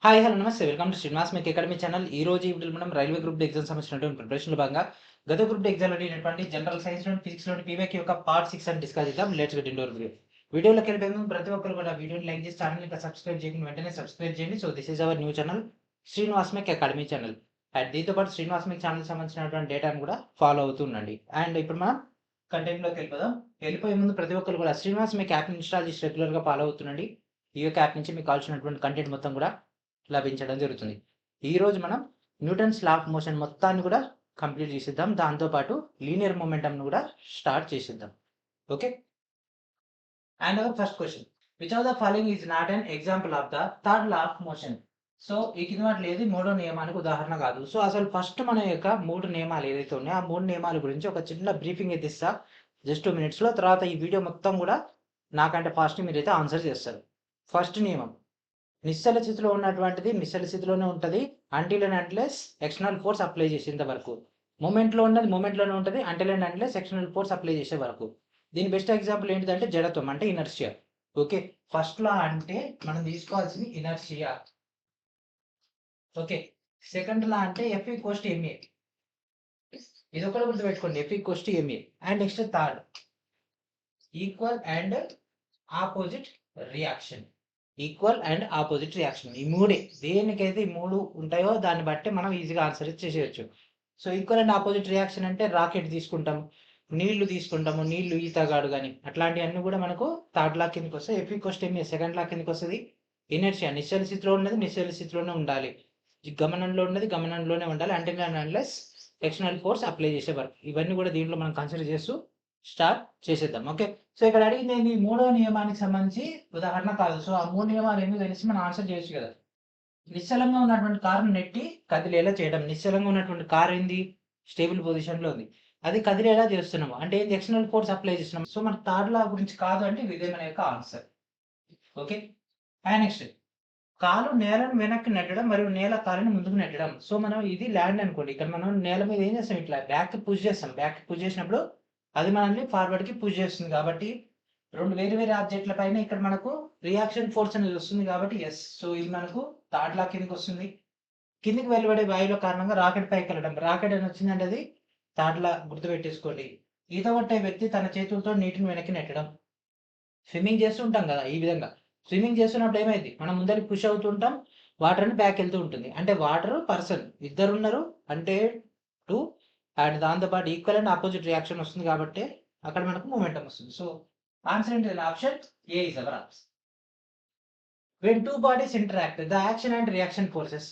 Hi hello నమస్తే welcome to Srinivas make academy channel. ఈ రోజు ఈ వీడియోలో మనం రైల్వే గ్రూప్ డి ఎగ్జామ్ సంబంధించినటువంటి ప్రిపరేషన్లో భాగంగా గత గ్రూప్ డి ఎగ్జామ్లో అడిగినటువంటి జనరల్ సైన్స్ లోని ఫిజిక్స్ లోని పీవైక్యూ యొక్క పార్ట్ 6 అని డిస్కస్ చేద్దాం. Let's get into video. వీడియోలోకి వెళ్ళే ముందు ప్రతి ఒక్కరు కూడా వీడియోని లైక్ చేసి ఛానల్ ని సబ్స్క్రైబ్ చేయకుండా వెంటనే సబ్స్క్రైబ్ చేయండి. So this is our new channel Srinivas make academy channel. And దీంతో పాటు శ్రీనివాస్ మేక్ ఛానల్ సంబంధించినటువంటి డేటాను కూడా ఫాలో అవుతుండండి. అండ్ ఇప్పుడు మనం కంటెంట్ లోకి వెళ్ళిపోదాం. వెళ్ళిపోయే ముందు ప్రతి ఒక్కరు కూడా శ్రీనివాస్ మేక్ యాప్ ఇన్స్టాల్ చేసి రెగ్యులర్ గా ఫాలో అవుతుండండి. ఈ యొక్క యాప్ నుంచి మీకు కావాల్సినటువంటి కంటెంట్ మొత్తం కూడా లభించడం జరుగుతుంది. ఈ రోజు మనం న్యూటన్స్ లా ఆఫ్ మోషన్ మొత్తాన్ని కూడా కంప్లీట్ చేసేద్దాం. దాంతో పాటు లీనియర్ మొమెంటం ను కూడా స్టార్ట్ చేసేద్దాం. Okay. And hour first question, which of the following is not an example of the third law of motion? So ఈ కింద వాటిలో ఏది మూడో నియమానికి ఉదాహరణ కాదు. సో అసలు ఫస్ట్ మన యొక్క మూడు నియమాలు ఏదైతే ఉన్నాయో ఆ మూడు నియమాల గురించి ఒక చిన్న బ్రీఫింగ్ అయితే ఇస్తా జస్ట్ 2 minutes లో. తర్వాత ఈ వీడియో మొత్తం కూడా నాకంటే ఫాస్ట్ మీరైతే ఆన్సర్ చేస్తారు. ఫస్ట్ నియమం, నిశ్చల స్థితిలో ఉన్నటువంటిది నిశ్చల స్థితిలోనే ఉంటుంది until and unless external force apply చేసేంత వరకు. మూమెంట్లో ఉన్నది మూమెంట్లోనే ఉంటుంది until and unless external force apply చేసే వరకు. దీని బెస్ట్ ఎగ్జాంపుల్ ఏంటిదంటే జడత్వం, అంటే ఇనర్షియా. ఓకే, ఫస్ట్ లా అంటే మనం తీసుకోవాల్సింది ఇనర్షియా. ఓకే, సెకండ్ లా అంటే ఎఫ్ ఈక్వల్స్ టు ఎంఏ. ఇది ఒకటి గుర్తుపెట్టుకోండి, F equals to MA. And next third, equal and opposite reaction. Equal and opposite reaction, ఈ మూడే. దేనికైతే ఈ మూడు ఉంటాయో దాన్ని బట్టి మనం ఈజీగా ఆన్సర్ చేసేయచ్చు. So equal and opposite reaction అంటే రాకెట్ తీసుకుంటాం, నీళ్లు తీసుకుంటాము, నీళ్లు ఈతగాడు కానీ అట్లాంటివన్నీ కూడా మనకు థర్డ్ లా కిందకి వస్తాయి. F equals to MA second లా కిందకి వస్తుంది. ఇనర్షియా, నిశ్చల స్థితిలో ఉన్నది నిశ్చల స్థితిలోనే ఉండాలి, గమనంలో ఉన్నది గమనంలోనే ఉండాలి అంటే అన్లెస్ ఎక్స్టర్నల్ ఫోర్స్ అప్లై చేసే వరకు. ఇవన్నీ కూడా దీంట్లో మనం కన్సిడర్ చేస్తూ స్టార్ట్ చేసేద్దాం. ఓకే, సో ఇక్కడ అడిగింది ఏంది, మూడో నియమానికి సంబంధించి ఉదాహరణ కాదు. సో ఆ మూడు నియమాలు ఏందో తెలిసి మనం ఆన్సర్ చేయొచ్చు కదా. నిశ్చలంగా ఉన్నటువంటి కారును నెట్టి కదిలేలా చేయడం. నిశ్చలంగా ఉన్నటువంటి కార్ ఏంది, స్టేబుల్ పొజిషన్ లో ఉంది, అది కదిలేలా చేస్తున్నాము అంటే ఏంది, ఎక్స్టర్నల్ ఫోర్స్ అప్లై చేస్తున్నాం. సో మన థర్డ్ లా గురించి కాదు అంటే ఇదే మన యొక్క ఆన్సర్. ఓకే, అండ్ నెక్స్ట్, కాలు నేలను వెనక్కి నెట్టడం మరియు నేల కాలుని ముందుకు నెట్టడం. సో మనం ఇది ల్యాండ్ అనుకోండి, ఇక్కడ మనం నేల మీద ఏం చేస్తాం, ఇట్లా బ్యాక్ పుష్ చేస్తాం. బ్యాక్ పుష్ చేసినప్పుడు అది మనల్ని ఫార్వర్డ్ కి పుష్ చేస్తుంది. కాబట్టి రెండు వేరు వేరే ఆబ్జెక్ట్ల పైన ఇక్కడ మనకు రియాక్షన్ ఫోర్స్ అనేది వస్తుంది. కాబట్టి ఎస్, సో ఇది మనకు థర్డ్ లా కిందకి వస్తుంది. కిందికి వెలువడే వాయువుల కారణంగా రాకెట్ పైకి వెళ్ళడం. రాకెట్ అని వచ్చిందంటే అది థర్డ్ లా, గుర్తుపెట్టేసుకోండి. ఈత కొట్టే వ్యక్తి తన చేతులతో నీటిని వెనక్కి నెట్టడం. స్విమ్మింగ్ చేస్తూ ఉంటాం కదా, ఈ విధంగా స్విమ్మింగ్ చేస్తున్నప్పుడు ఏమైంది, మనం ముందరికి పుష్ అవుతుంటాం, వాటర్ అని బ్యాక్ వెళ్తూ ఉంటుంది. అంటే వాటర్ పర్సన్ ఇద్దరు ఉన్నారు అంటే 2, అండ్ దాంతోపాటు ఈక్వల్ అండ్ ఆపోజిట్ రియాక్షన్ వస్తుంది కాబట్టి అక్కడ మనకు మూమెంటం వస్తుంది. సో ఆన్సర్ ఏంటి, option A is our answer. When two bodies interact the action and reaction forces.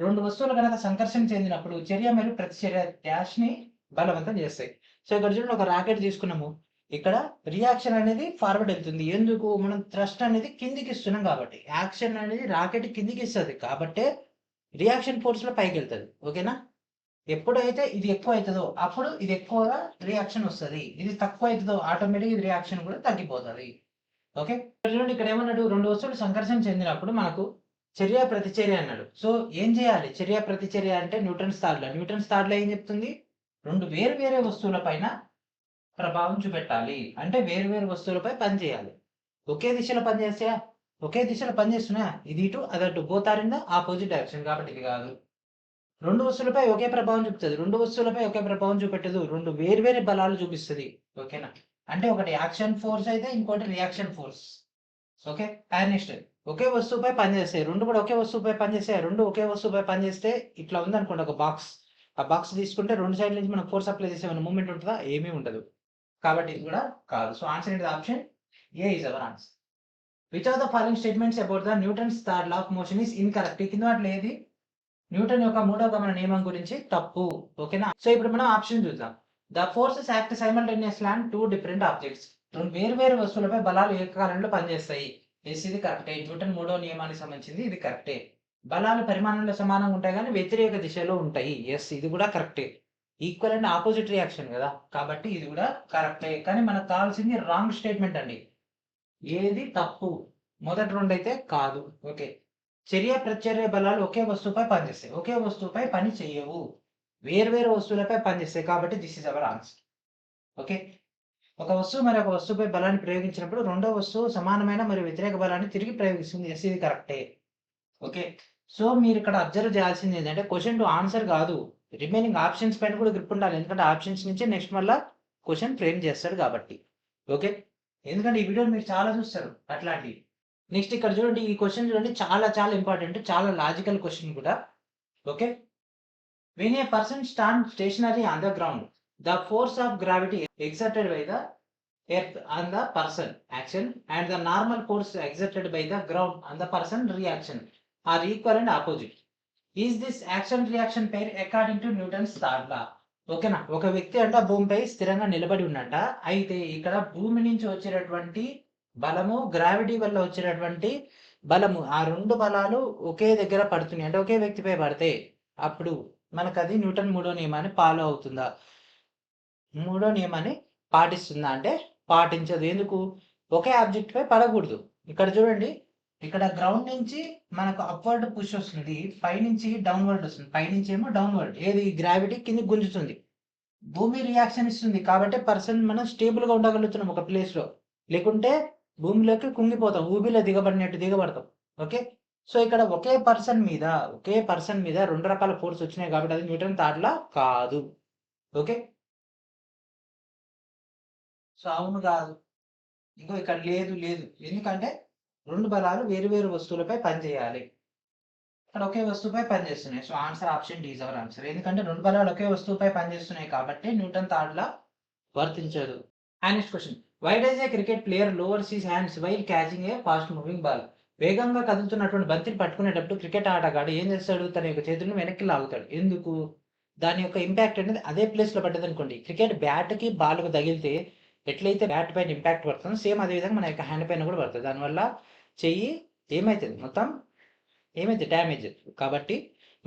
రెండు వస్తువులు కనుక సంకర్షణ చెందినప్పుడు చర్య మరియు ప్రతిచర్య డాష్ ని బలవంతం చేస్తాయి. సో ఇక్కడ చూడండి, ఒక రాకెట్ తీసుకున్నాము, ఇక్కడ రియాక్షన్ అనేది ఫార్వర్డ్ వెళ్తుంది. ఎందుకు, మనం థ్రస్ట్ అనేది కిందికి ఇస్తున్నాం కాబట్టి. యాక్షన్ అనేది రాకెట్ కిందికి ఇస్తుంది కాబట్టి రియాక్షన్ ఫోర్స్ లో పైకి వెళ్తుంది. ఓకేనా, ఎప్పుడైతే ఇది ఎక్కువ అవుతుందో అప్పుడు ఇది ఎక్కువగా రియాక్షన్ వస్తుంది, ఇది తక్కువ అవుతుందో ఆటోమేటిక్ ఇది రియాక్షన్ కూడా తగ్గిపోతుంది. ఓకే, చూడండి ఇక్కడ ఏమన్నాడు, రెండు వస్తువులు సంకర్షణ చెందినప్పుడు మనకు చర్య ప్రతిచర్య అన్నాడు. సో ఏం చేయాలి, చర్య ప్రతిచర్య అంటే న్యూటన్స్ థర్డ్ లా ఏం చెప్తుంది, రెండు వేరు వేరే వస్తువుల పైన ప్రభావం చూపెట్టాలి అంటే వేరు వేరు వస్తువులపై పనిచేయాలి. ఒకే దిశలో పనిచేస్తాయా, ఒకే దిశలో పనిచేస్తున్నా, ఇది ఇటు అదటు, both are in the opposite direction కాబట్టి ఇది కాదు. రెండు వస్తువులపై ఒకే ప్రభావం చూపుతుంది, రెండు వస్తువులపై ఒకే ప్రభావం చూపెట్టదు, రెండు వేరు వేరే బలాలు చూపిస్తుంది. ఓకేనా, అంటే ఒకటి యాక్షన్ ఫోర్స్ అయితే ఇంకోటి reaction force. Okay, and next, ఒకే వస్తువుపై పనిచేస్తాయి, రెండు కూడా ఒకే వస్తువుపై పనిచేస్తాయి. రెండు ఒకే వస్తువుపై పనిచేస్తే ఇట్లా ఉంది అనుకోండి ఒక బాక్స్, ఆ బాక్స్ తీసుకుంటే రెండు సైడ్ నుంచి మనం ఫోర్స్ అప్లై చేసే మూమెంట్ ఉంటుందా, ఏమీ ఉండదు. కాబట్టి ఇది కూడా కాదు. సో ఆన్సర్ ఏంటి, option A is our answer. Which of the following statements about the Newton's third law of motion is incorrect. కింద వాటిలో ఏది న్యూటన్ యొక్క మూడవ గమన నియమం గురించి తప్పు. ఓకేనా, సో ఇప్పుడు మనం ఆప్షన్ చూద్దాం. The forces act simultaneously on two different objects. రెండు వేరు వేరు వస్తువులపై బలాలు ఏకకాలంలో పనిచేస్తాయి. ఎస్, ఇది కరెక్టే. న్యూటన్ మూడవ నియమానికి సంబంధించింది, ఇది కరెక్టే. బలాలు పరిమాణంలో సమానంగా ఉంటాయి కానీ వ్యతిరేక దిశలో ఉంటాయి. ఎస్, ఇది కూడా కరెక్టే. ఈక్వల్ అండ్ ఆపోజిట్ రియాక్షన్ కదా కాబట్టి ఇది కూడా కరెక్టే. కానీ మనకు కావాల్సింది రాంగ్ స్టేట్మెంట్ అండి, ఏది తప్పు. మొదటి రెండు అయితే కాదు. ఓకే, చర్య ప్రత్యర్య బలాలు ఒకే వస్తువుపై పనిచేస్తాయి, ఒకే వస్తువుపై పని చేయవు, వేరు వస్తువులపై పనిచేస్తాయి కాబట్టి this is our answer. Okay, ఒక వస్తువు మరి ఒక వస్తువుపై బలాన్ని ప్రయోగించినప్పుడు రెండో వస్తువు సమానమైన మరియు వ్యతిరేక బలాన్ని తిరిగి ప్రయోగిస్తుంది. ఎస్, ఇది కరెక్టే. ఓకే, సో మీరు ఇక్కడ అబ్జర్వ్ చేయాల్సింది ఏంటంటే క్వశ్చన్ టు ఆన్సర్ కాదు, రిమైనింగ్ ఆప్షన్స్ పైన కూడా గ్రిప్ ఉండాలి. ఎందుకంటే ఆప్షన్స్ నుంచి నెక్స్ట్ మళ్ళా క్వశ్చన్ ఫ్రేమ్ చేస్తాడు కాబట్టి. ఓకే, ఎందుకంటే ఈ వీడియోని మీరు చాలా చూస్తారు అట్లాంటివి. నెక్స్ట్ ఇక్కడ చూడండి, ఈ క్వశ్చన్ చూడండి, చాలా చాలా ఇంపార్టెంట్, చాలా లాజికల్ క్వశ్చన్ కూడా. Okay, when a person stands stationary on the ground, the force of gravity exerted by the earth on the person action and the normal force exerted by the ground on the person reaction are equal and opposite. Is this action reaction pair according to Newton's third law? ఓకేనా, ఒక వ్యక్తి అంట భూమిపై స్థిరంగా నిలబడి ఉన్నట. అయితే ఇక్కడ భూమి నుంచి వచ్చేటటువంటి బలము, గ్రావిటీ వల్ల వచ్చేటటువంటి బలము, ఆ రెండు బలాలు ఒకే దగ్గర పడుతున్నాయి. అంటే ఒకే వ్యక్తిపై పడితే అప్పుడు మనకు అది న్యూటన్ మూడో నియమాన్ని ఫాలో అవుతుందా, మూడో నియమాన్ని పాటిస్తుందా అంటే పాటించదు. ఎందుకు? ఒకే ఆబ్జెక్ట్ పై పడకూడదు. ఇక్కడ చూడండి, ఇక్కడ గ్రౌండ్ నుంచి మనకు అప్వర్డ్ పుష్ వస్తుంది, పైనుంచి డౌన్వర్డ్ వస్తుంది. పైనుంచి ఏమో డౌన్వర్డ్, ఏది గ్రావిటీ కింద గుంజుతుంది, భూమి రియాక్షన్ ఇస్తుంది. కాబట్టి పర్సన్ మనం స్టేబుల్ గా ఉండగలుగుతున్నాం ఒక ప్లేస్ లో. లేకుంటే భూమిలోకి కుంగిపోతాం, ఊబిలో దిగబడినట్టు దిగబడతాం. ఓకే, సో ఇక్కడ ఒకే పర్సన్ మీద రెండు రకాల ఫోర్స్ వచ్చినాయి కాబట్టి అది న్యూటన్ థర్డ్ లా కాదు. ఓకే, సో అవును కాదు. ఇంకో ఇక్కడ లేదు లేదు, ఎందుకంటే రెండు బలాలు వేరు వేరు వస్తువులపై పనిచేయాలి. ఇక్కడ ఒకే వస్తువుపై పనిచేస్తున్నాయి. So answer option D is our answer. ఎందుకంటే రెండు బలాలు ఒకే వస్తువుపై పనిచేస్తున్నాయి కాబట్టి న్యూటన్ థర్డ్ లా వర్తించదు. And next question, why does a cricket player lowers his hands while catching a fast moving ball? వేగంగా కదులుతున్నటువంటి బంతిని పట్టుకునేటప్పుడు క్రికెట్ ఆటగాడు ఏం చేస్తాడు? తన యొక్క చేతులను వెనక్కి లాగుతాడు. ఎందుకు? దాని యొక్క ఇంపాక్ట్ అనేది అదే ప్లేస్ లో పడ్డది అనుకోండి, క్రికెట్ బ్యాట్ కి బాల్ కు తగిలితే ఎట్లయితే బ్యాట్ పైన ఇంపాక్ట్ పడుతుందో సేమ్ అదే విధంగా మన యొక్క హ్యాండ్ పైన కూడా పడుతుంది. దానివల్ల చెయ్యి ఏమవుతుంది, మొత్తం ఏమైతే డ్యామేజ్. కాబట్టి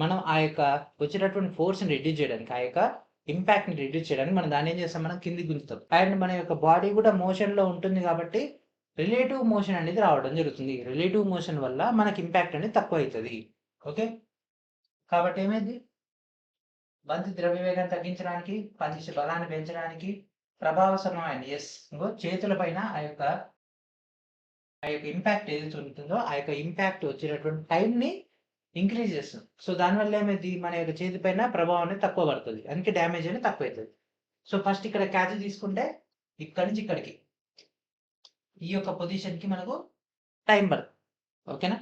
మనం ఆ యొక్క వచ్చేటటువంటి ఫోర్స్ని రిడ్యూస్ చేయడానికి, ఆ యొక్క ఇంపాక్ట్ని రిడ్యూస్ చేయడానికి మనం దాన్ని ఏం చేస్తాం, మనం కిందికి గుంజుతాం. అండ్ మన యొక్క బాడీ కూడా మోషన్లో ఉంటుంది కాబట్టి రిలేటివ్ మోషన్ అనేది రావడం జరుగుతుంది. రిలేటివ్ మోషన్ వల్ల మనకి ఇంపాక్ట్ అనేది తక్కువ అవుతుంది. ఓకే, కాబట్టి ఏమైంది, బంతి ద్రవ్యవేగం తగ్గించడానికి, పనిచేసే బలాన్ని పెంచడానికి ప్రభావసరమైన ఇంకో చేతుల పైన ఆ యొక్క ఇంపాక్ట్ ఏదైతే ఉంటుందో ఆ యొక్క ఇంపాక్ట్ వచ్చేటటువంటి టైంని ఇంక్రీజ్ చేస్తుంది. సో దానివల్ల ఏమైంది, మన యొక్క చేతి పైన ప్రభావం అనేది తక్కువ పడుతుంది, అందుకే డ్యామేజ్ అనేది తక్కువ అవుతుంది. సో ఫస్ట్ ఇక్కడ క్యాచ్ తీసుకుంటే ఇక్కడి నుంచి ఇక్కడికి ఈ యొక్క పొజిషన్కి మనకు టైం పడుతుంది. ఓకేనా,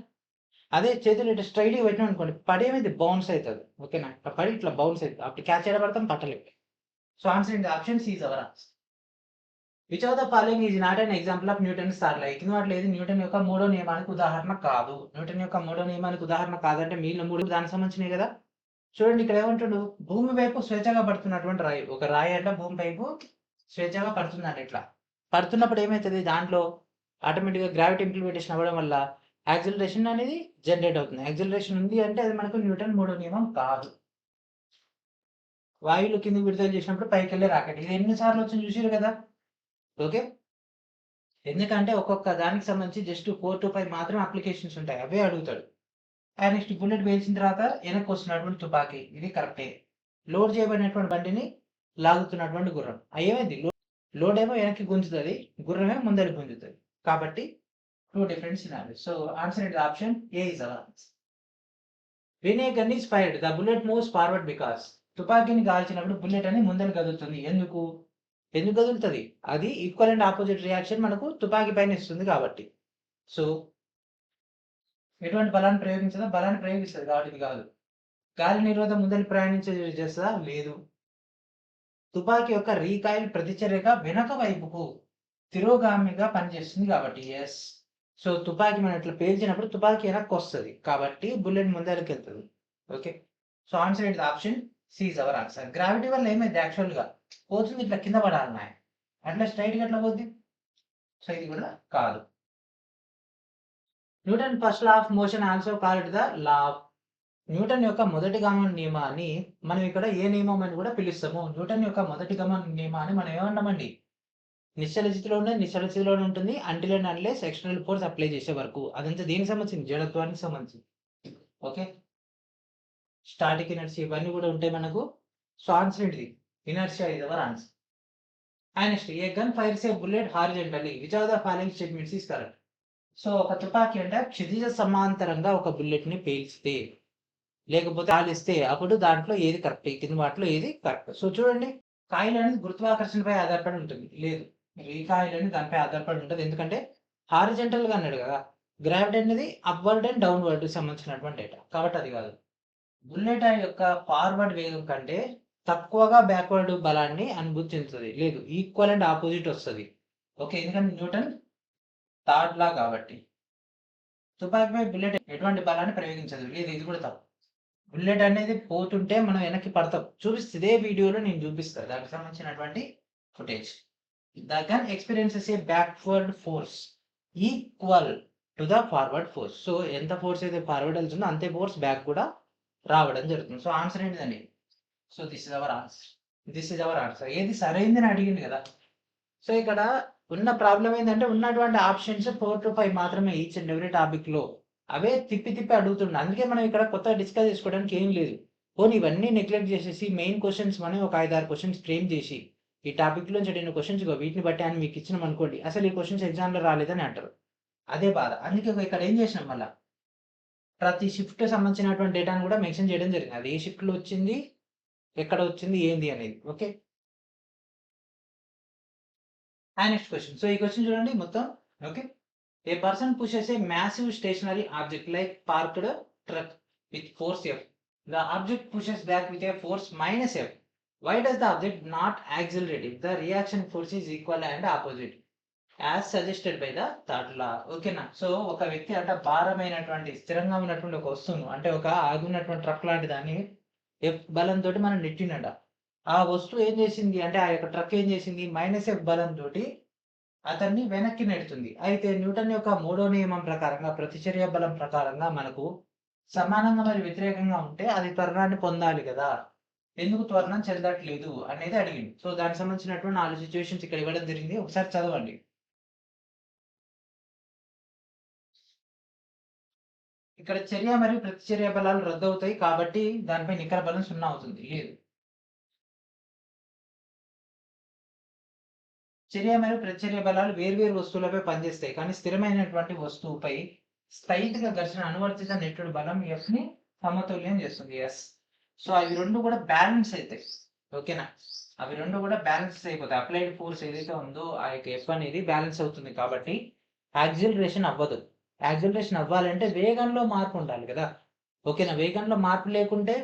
అదే చేతులు ఇట్లా స్ట్రైట్గా పెట్టినాం అనుకోండి, పడేమైంది బౌన్స్ అవుతుంది. ఓకేనా, పడి ఇట్లా బౌన్స్ అవుతుంది, అప్పుడు క్యాచ్ ఎలా పడతాం, పట్టలేదు. So answer in the option C is our answer. Which of the following is not an example of Newton third law? కింద వాటిలో ఏది న్యూటన్ యొక్క మూడో నియమానికి ఉదాహరణ కాదు? న్యూటన్ యొక్క మూడో నియమానికి ఉదాహరణ కాదంటే మిగిలిన మూడు దానికి సంబంధించినవి కదా. చూడండి, ఇక్కడ ఏమంటాడు, భూమి వైపు స్వేచ్ఛగా పడుతున్నటువంటి రాయి, ఒక రాయి అంటే భూమి వైపు స్వేచ్ఛగా పడుతుందంట. ఇట్లా పడుతున్నప్పుడు ఏమవుతుంది, దాంట్లో ఆటోమేటిక్గా గ్రావిటీ ఇంప్లిమెంటేషన్ అవ్వడం వల్ల యాక్సిలరేషన్ అనేది జనరేట్ అవుతుంది. యాక్సిలరేషన్ ఉంది అంటే అది మనకు న్యూటన్ మూడో నియమం కాదు. వాయువులు కింద విడుదల చేసినప్పుడు పైకి వెళ్ళే రాకెట్, ఇది ఎన్నిసార్లు వచ్చింది చూసారు కదా. ఓకే, ఎందుకంటే ఒక్కొక్క దానికి సంబంధించి జస్ట్ 4 to 5 మాత్రమే అప్లికేషన్స్ ఉంటాయి, అవే అడుగుతాడు. అండ్ నెక్స్ట్ బుల్లెట్ పేల్చిన తర్వాత వెనక్కి వస్తున్నటువంటి తుపాకీ, ఇది కరెక్టే. లోడ్ చేయబడినటువంటి బండిని లాగుతున్నటువంటి గుర్రం, ఏమైంది, లోడ్ ఏమో వెనక్కి గుంజుతుంది, గుర్రమే ముందరికి గుంజుతుంది. కాబట్టి 2 different scenarios. So answer in the option A is our answer. When a gun is fired the bullet moves forward because? తుపాకీని కాల్చినప్పుడు బుల్లెట్ అని ముందరికి కదులుతుంది. ఎందుకు కదులుతుంది? అది ఈక్వల్ అండ్ ఆపోజిట్ రియాక్షన్ మనకు తుపాకీ పైన ఇస్తుంది కాబట్టి. సో ఎటువంటి బలాన్ని ప్రయోగించదా? బలాన్ని ప్రయోగిస్తుంది కాబట్టి ఇది కాదు. గాలి నిరోధం ముందరి ప్రయాణించే చేస్తుందా? లేదు. తుపాకీ యొక్క రీకాయిల్ ప్రతిచర్యగా వెనక వైపుకు తిరోగామిగా పనిచేస్తుంది కాబట్టి ఎస్. సో తుపాకీ మనం ఇట్లా పేల్చినప్పుడు తుపాకీ వెనక్కి వస్తుంది కాబట్టి బుల్లెట్ ముందరికి వెళ్తుంది. Okay, so answer it option C is our answer. Gravity వల్ల ఏమైంది, యాక్చువల్గా పోతుంది ఇట్లా కింద పడాలి, అట్లా స్ట్రైట్గా ఎట్లా పోద్ది. సో ఇది కూడా కాదు. Newton first law of motion also called the law of. Newton యొక్క మొదటి గమన నియమాన్ని మనం ఇక్కడ ఏ నియమం అని కూడా పిలుస్తాము? న్యూటన్ యొక్క మొదటి గమన నియమాన్ని మనం ఏమన్నామండి, నిశ్చల స్థితిలోనే ఉంటుంది until and unless external force apply చేసే వరకు. అదంతా దేనికి సంబంధించింది, జడత్వానికి సంబంధించింది. ఓకే, స్టాటిక్ ఇనర్షియా ఇవన్నీ కూడా ఉంటాయి మనకు. సో ఆన్సర్ ఏంటిది, inertia is our answer. And next, A gun fires A bullet horizontally, which of the following statements is correct? So ఒక తుపాకీ అంటే క్షితిజ సమాంతరంగా ఒక బుల్లెట్ ని పేల్చితే లేకపోతే కాలిస్తే అప్పుడు దాంట్లో ఏది కరెక్ట్, ఈ కింద వాటిలో ఏది కరెక్ట్. సో చూడండి, కాయిల్ అనేది గురుత్వాకర్షణపై ఆధారపడి ఉంటుంది. లేదు, ఈ కాయిల్ అనేది దానిపై ఆధారపడి ఉంటుంది. ఎందుకంటే హారిజెంటల్ గా అన్నాడు కదా, గ్రావిటీ అనేది అప్వర్డ్ అండ్ డౌన్వర్డ్ సంబంధించినటువంటి డేటా, కాబట్టి అది కాదు. బుల్లెట్ యొక్క ఫార్వర్డ్ వేగం కంటే తక్కువగా బ్యాక్వర్డ్ బలాన్ని అనుభూతి చెందుతుంది. లేదు, ఈక్వల్ అండ్ ఆపోజిట్ వస్తుంది. ఓకే, ఎందుకంటే న్యూటన్ థర్డ్ లా కాబట్టి. తుపాకీపై బుల్లెట్ ఎటువంటి బలాన్ని ప్రయోగించదు. లేదు, ఇది కూడా తప్పు. బుల్లెట్ అనేది పోతుంటే మనం వెనక్కి పడతాం. చూపిస్తే ఇదే వీడియోలో నేను చూపిస్తాను దానికి సంబంధించినటువంటి footage. The gun experiences A backward force equal to the forward force. So ఎంత ఫోర్స్ అయితే ఫార్వర్డ్ వెళ్తుందో అంతే ఫోర్స్ బ్యాక్ కూడా రావడం జరుగుతుంది. సో ఆన్సర్ ఏంటిదండి? So this is our answer. This is our answer. ఏది సరైందని అడిగింది కదా. సో ఇక్కడ ఉన్న ప్రాబ్లం ఏంటంటే ఉన్నటువంటి ఆప్షన్స్ 4 to 5 మాత్రమే ఈచ్ అండ్ ఎవ్రీ టాపిక్ లో. అవే తిప్పి తిప్పి అడుగుతుండే. అందుకే మనం ఇక్కడ కొత్తగా డిస్కస్ చేసుకోవడానికి ఏం లేదు. పోనీ ఇవన్నీ నెగ్లెక్ట్ చేసేసి మెయిన్ క్వశ్చన్స్ మనం ఒక 5-6 క్వశ్చన్స్ ఫ్రేమ్ చేసి ఈ టాపిక్ నుంచి 2 క్వశ్చన్స్ వీటిని బట్టి అని మీకు ఇచ్చినాం అనుకోండి, అసలు ఈ క్వశ్చన్స్ ఎగ్జామ్ లో రాలేదని అంటారు. అదే బాధ. అందుకే ఇక్కడ ఏం చేసినాం, మళ్ళీ ప్రతి షిఫ్ట్ సంబంధించినటువంటి డేటాను కూడా మెన్షన్ చేయడం జరిగింది. అది ఏ షిఫ్ట్ లో వచ్చింది, ఎక్కడ వచ్చింది, ఏంది అనేది. Okay, next question. సో ఈ క్వశ్చన్ చూడండి మొత్తం. Okay, a person pushes a massive stationary object like parked truck with force F. The object pushes back with a force minus F. Why does the object not accelerate if the reaction force is equal and opposite? As suggested by the third law. ఓకేనా. So ఒక వ్యక్తి అంటే భారమైనటువంటి స్థిరంగా ఉన్నటువంటి ఒక వస్తువును, అంటే ఒక ఆగున్నటువంటి ట్రక్ లాంటి దాన్ని ఎఫ్ బలంతో మనం నెట్టినట. ఆ వస్తువు ఏం చేసింది అంటే ఆ యొక్క ట్రక్ ఏం చేసింది, -F బలంతో అతన్ని వెనక్కి నెడుతుంది. అయితే న్యూటన్ యొక్క 3వ నియమం ప్రకారంగా ప్రతిచర్య బలం ప్రకారంగా మనకు సమానంగా మరియు వ్యతిరేకంగా ఉంటే అది త్వరణాన్ని పొందాలి కదా. ఎందుకు త్వరణం చెందట్లేదు అనేది అడిగింది. సో దానికి సంబంధించినటువంటి 4 సిచ్యువేషన్స్ ఇక్కడ ఇవ్వడం జరిగింది. ఒకసారి చదవండి. ఇక్కడ చర్య మరియు ప్రతిచర్య బలాలు రద్దు అవుతాయి కాబట్టి దానిపై నికర బలం 0 అవుతుంది. లేదు, చర్య మరియు ప్రతిచర్య బలాలు వేర్వేరు వస్తువులపై పనిచేస్తాయి, కానీ స్థిరమైనటువంటి వస్తువుపై స్ట్రైట్ గా ఘర్షణ అనువర్తిత నెట్టుడు బలం F ని సమతుల్యం చేస్తుంది. ఎస్. సో అవి రెండు కూడా బ్యాలెన్స్ అవుతాయి. ఓకేనా, అవి రెండు కూడా బ్యాలెన్స్ అయిపోతాయి. అప్లైడ్ ఫోర్స్ ఏదైతే ఉందో ఆ యొక్క F అనేది బ్యాలెన్స్ అవుతుంది కాబట్టి యాక్సిలరేషన్ అవ్వదు. యాక్సిలరేషన్ అవ్వాలంటే వేగంలో మార్పు ఉండాలి కదా. ఓకేనా, వేగంలో మార్పు లేకుంటే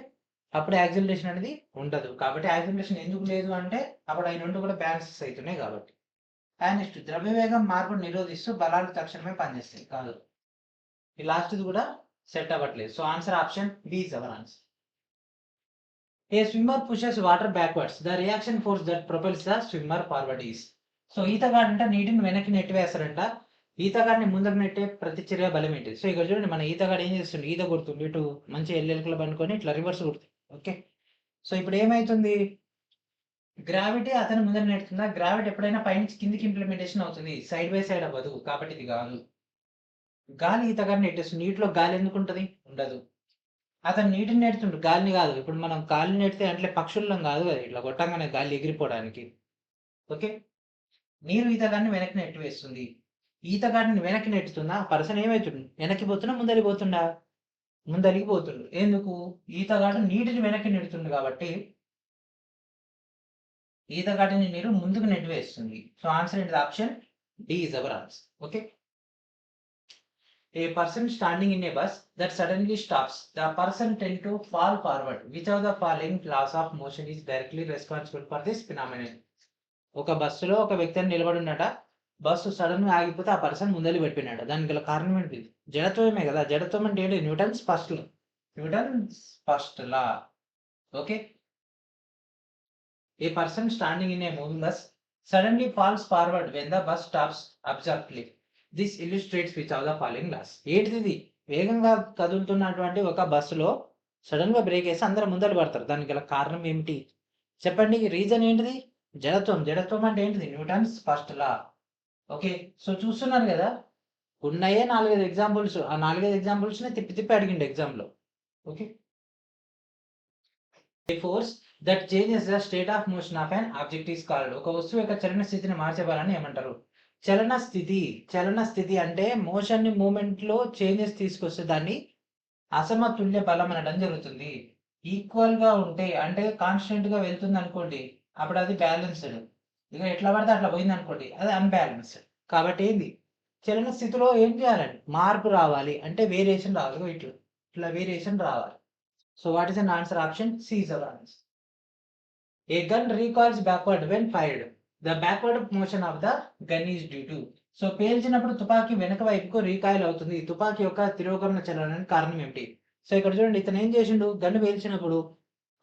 అప్పుడు యాక్సిలరేషన్ అనేది ఉండదు. కాబట్టి యాక్సిలరేషన్ ఎందుకు లేదు అంటే అప్పుడు అవి రెండు కూడా బ్యాలెన్సెస్ అవుతున్నాయి కాబట్టి. నెక్స్ట్, ద్రవ్యవేగం మార్పును నిరోధిస్తూ బలాలు తక్షణమే పనిచేస్తాయి. కాదు, ఈ లాస్ట్ది కూడా సెట్ అవ్వట్లేదు. So answer option B is our answer. A swimmer pushes water backwards, the reaction force that propels the swimmer forward is. So ఈతగాడు అంటే నీటిని వెనక్కి నెట్టివేస్తారంట. ఈతగాడిని ముందుకు నెట్టే ప్రతిచర్య బలం ఏంటి? సో ఇక్కడ చూడండి, మన ఈతగాడు ఏం చేస్తుండే, ఈత కొడుతుంది, ఇటు మంచి ఎల్లెలకలు పనుకొని ఇట్లా రివర్స్ కొడుతుంది. ఓకే, సో ఇప్పుడు ఏమైతుంది, గ్రావిటీ అతను ముందర నెడుతుందా? గ్రావిటీ ఎప్పుడైనా పైనుంచి కిందికి ఇంప్లిమెంటేషన్ అవుతుంది, సైడ్ బై సైడ్ అవ్వదు. కాబట్టి ఇది కాదు. గాలి ఈతగాడిని నెట్టేస్తుంది. నీటిలో గాలి ఎందుకు ఉంటుంది? ఉండదు. అతను నీటిని నెడుతుండు, గాలిని కాదు. ఇప్పుడు మనం గాలిని నెడితే అంటే పక్షుల్లం కాదు కదా, ఇట్లా కొట్టంగానే గాలి ఎగిరిపోవడానికి. ఓకే, నీరు ఈతగాడిని వెనక్కి నెట్టివేస్తుంది. ఈతగాడిని వెనక్కి నెట్టుతుందా? పర్సన్ ఏమవుతుంది, వెనక్కి పోతున్నా ముందరికి పోతుండా? ముందరికి పోతుండు. ఎందుకు? ఈతగాడు నీటిని వెనక్కి నెడుతుండు కాబట్టి ఈతగాడిని నీరు ముందుకు నెట్టివేస్తుంది. సో ఆన్సర్ ఏంటి? Option D is our answer. Okay, a person standing in a bus that suddenly stops, the person tend to fall forward. Which of the following laws of motion is directly responsible for this phenomenon? ఒక బస్సులో ఒక వ్యక్తి అని నిలబడి ఉన్నట, bus sudden గా ఆగిపోతే ఆ person ముందలి పెట్టినాడు. దానికి గల కారణం ఏంటి? జడత్వమే కదా. జడత్వం అంటే ఏంటి? Newton's first law. Newton's first law. Okay, a person standing in a moving bus suddenly falls forward when the bus stops abruptly. This illustrates which of the following laws. ఏంటిది? వేగంగా కదులుతున్నటువంటి ఒక బస్సులో సడన్ గా బ్రేక్ వేసి అందరూ ముందర పడతారు. దానికి గల కారణం ఏమిటి చెప్పండి? రీజన్ ఏంటిది? జడత్వం. జడత్వం అంటే ఏంటిది? Newton's first law. Okay, so చూస్తున్నారు కదా, ఉన్నాయే 4-5 ఎగ్జాంపుల్స్. ఆ 4-5 ఎగ్జాంపుల్స్ ని తిప్పి తిప్పి అడిగిండు ఎగ్జామ్ లో. Okay, force that changes the state of motion of an object is called. ఒక వస్తువు యొక్క చలన స్థితిని మార్చే బలాన్ని ఏమంటారు? చలన స్థితి అంటే మోషన్ మూమెంట్ లో చేంజెస్ తీసుకొస్తే దాన్ని అసమతుల్య బలం అనడం జరుగుతుంది. ఈక్వల్ గా ఉంటే అంటే కాన్స్టెంట్ గా వెళ్తుంది అనుకోండి, అప్పుడు అది బ్యాలెన్స్డ్. ఇక ఎట్లా పడితే అట్లా పోయింది అనుకోండి, అది అన్బ్యాలెన్స్డ్. కాబట్టి ఏంది, చలన స్థితిలో ఏం చేయాలండి, మార్పు రావాలి అంటే వేరియేషన్ రావాలి. ఇట్లా ఇట్లా వేరియేషన్ రావాలి. So what is an answer? Option C is our answer. A gun recoils backward when fired. The backward motion of the gun is due to. So పేల్చినప్పుడు తుపాకీ వెనక వైపుకు రీకాయిల్ అవుతుంది. తుపాకీ యొక్క తిరోగమన చలనానికి కారణం ఏమిటి? సో ఇక్కడ చూడండి, ఇతను ఏం చేసిండు, గన్ను పేల్చినప్పుడు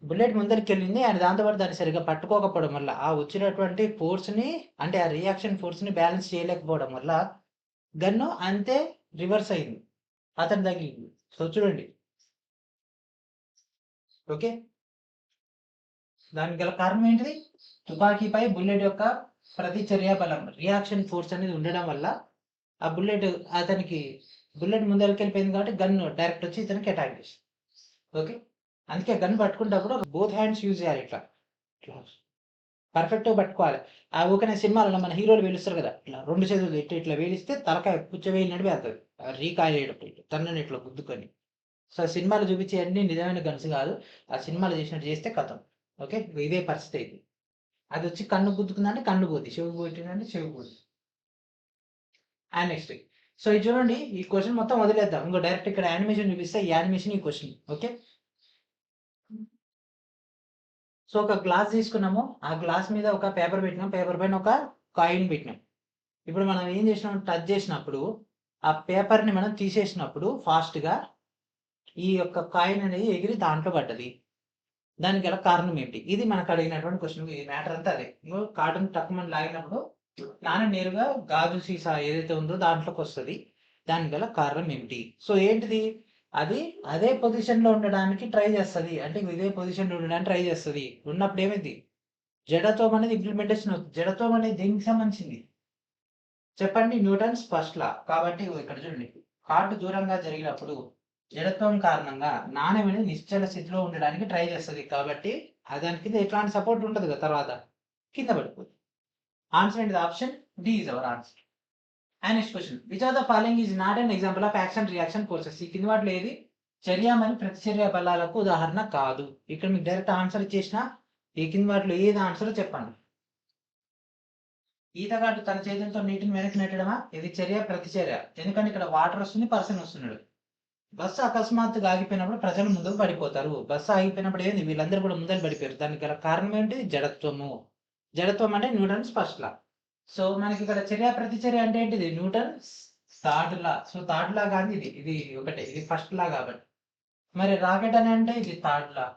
బుల్లెట్ ముందరికి వెళ్ళింది, ఆయన దాంతోపాటు దాన్ని సరిగ్గా పట్టుకోకపోవడం వల్ల ఆ వచ్చినటువంటి ఫోర్స్ ని, అంటే ఆ రియాక్షన్ ఫోర్స్ ని బ్యాలెన్స్ చేయలేకపోవడం వల్ల గన్ను అంతే రివర్స్ అయింది, అతని తగిలింది. సో చూడండి, ఓకే, దానికి గల కారణం ఏంటిది? తుపాకీపై బుల్లెట్ యొక్క ప్రతిచర్య బలం, రియాక్షన్ ఫోర్స్ అనేది ఉండడం వల్ల ఆ బుల్లెట్ ముందరికి వెళ్ళిపోయింది కాబట్టి గన్ డైరెక్ట్ వచ్చి ఇతనికి అటాక్ చేసింది. ఓకే, అందుకే గన్ పట్టుకునేటప్పుడు బోత్ హ్యాండ్స్ యూజ్ చేయాలి. ఇట్లా ఇట్లా పర్ఫెక్ట్గా పట్టుకోవాలి. ఆ ఊకనే సినిమాలలో మన హీరోలు వేలుస్తారు కదా, ఇట్లా 2 చేతులు ఇట్లా ఇట్లా వేలిస్తే తలకాయ పుచ్చవేలినట్టు వేస్తుంది, రీకాయల్ అయ్యేటప్పుడు తన్నని ఇట్లా గుద్దుకొని. సో సినిమాలు చూపించే అన్ని నిజమైన గన్స్ కాదు, ఆ సినిమాలు చేసినట్టు చేస్తే కథం. ఓకే, ఇదే పరిస్థితి అయింది. అది వచ్చి కన్ను గుద్దుకుందంటే కన్ను పోద్ది, చెవి కొట్టిందంటే చెవి పోద్ది. అండ్ నెక్స్ట్, సో ఇది చూడండి, ఈ క్వశ్చన్ మొత్తం వదిలేద్దాం. ఇంకో డైరెక్ట్ ఇక్కడ యానిమేషన్ చూపిస్తే ఈ యానిమేషన్ ఈ క్వశ్చన్. ఓకే, సో ఒక గ్లాస్ తీసుకున్నాము, ఆ గ్లాస్ మీద ఒక పేపర్ పెట్టినాం, పేపర్ పైన ఒక కాయిన్ పెట్టినాం. ఇప్పుడు మనం ఏం చేసినాం, టచ్ చేసినప్పుడు ఆ పేపర్ని మనం తీసేసినప్పుడు ఫాస్ట్గా ఈ యొక్క కాయిన్ అనేది ఎగిరి దాంట్లో పడ్డది. దానికి గల కారణం ఏంటి? ఇది మనకు అడిగినటువంటి క్వశ్చన్. ఈ మ్యాటర్ అంతా అదే. కాటన్ టక్కుమని లాగినప్పుడు నాన్న నేరుగా గాజు సీసా ఏదైతే ఉందో దాంట్లోకి వస్తుంది. దానికి గల కారణం ఏమిటి? సో ఏంటిది, అది అదే పొజిషన్ లో ఉండడానికి ట్రై చేస్తుంది, అంటే ఇదే పొజిషన్ లో ఉండడానికి ట్రై చేస్తుంది. ఉన్నప్పుడు ఏమైంది, జడత్వం అనేది ఇంప్లిమెంటేషన్ అవుతుంది. జడత్వం అనేది దేనికి సంబంధించింది చెప్పండి? న్యూటన్స్ ఫస్ట్ లా. కాబట్టి ఇక్కడ చూడండి, హార్ట్ దూరంగా జరిగినప్పుడు జడత్వం కారణంగా నాణ్యం అనేది నిశ్చల స్థితిలో ఉండడానికి ట్రై చేస్తుంది. కాబట్టి దాని కింద ఎట్లాంటి సపోర్ట్ ఉంటుంది కదా, తర్వాత కింద పడిపోతుంది. ఆన్సర్ ఏంటి? Option D is our answer. And next question, which of the following is not an example of action reaction forces? ఈ కింద వాటిలో ఏది చర్య మరియు ప్రతిచర్య బలాలకు ఉదాహరణ కాదు? ఇక్కడ మీకు డైరెక్ట్ ఆన్సర్ ఇచ్చేసిన ఈ కింద వాటిలో ఏది ఆన్సర్ చెప్పండి. ఈతగాడు తన చేతులతో నీటిని వెనక్కి నెట్టడమా? ఇది చర్య ప్రతిచర్య. ఎందుకంటే ఇక్కడ వాటర్ వస్తుంది, పర్సన్ వస్తున్నాడు. బస్సు అకస్మాత్తుగా ఆగిపోయినప్పుడు ప్రజలు ముందుకు పడిపోతారు. బస్సు ఆగిపోయినప్పుడు ఏంది, వీళ్ళందరూ కూడా ముందర పడిపోయారు. దానికి గల కారణం ఏంటి? జడత్వము. జడత్వం అంటే న్యూటన్స్ ఫస్ట్ లా. సో మనకి ఇక్కడ చర్య ప్రతిచర్య అంటే ఏంటిది? Newton third law. So third law కాదు, ఇది ఇది ఒకటే, ఇది ఫస్ట్ లా కాబట్టి. మరి రాకెట్ అని అంటే ఇది థర్డ్ లా.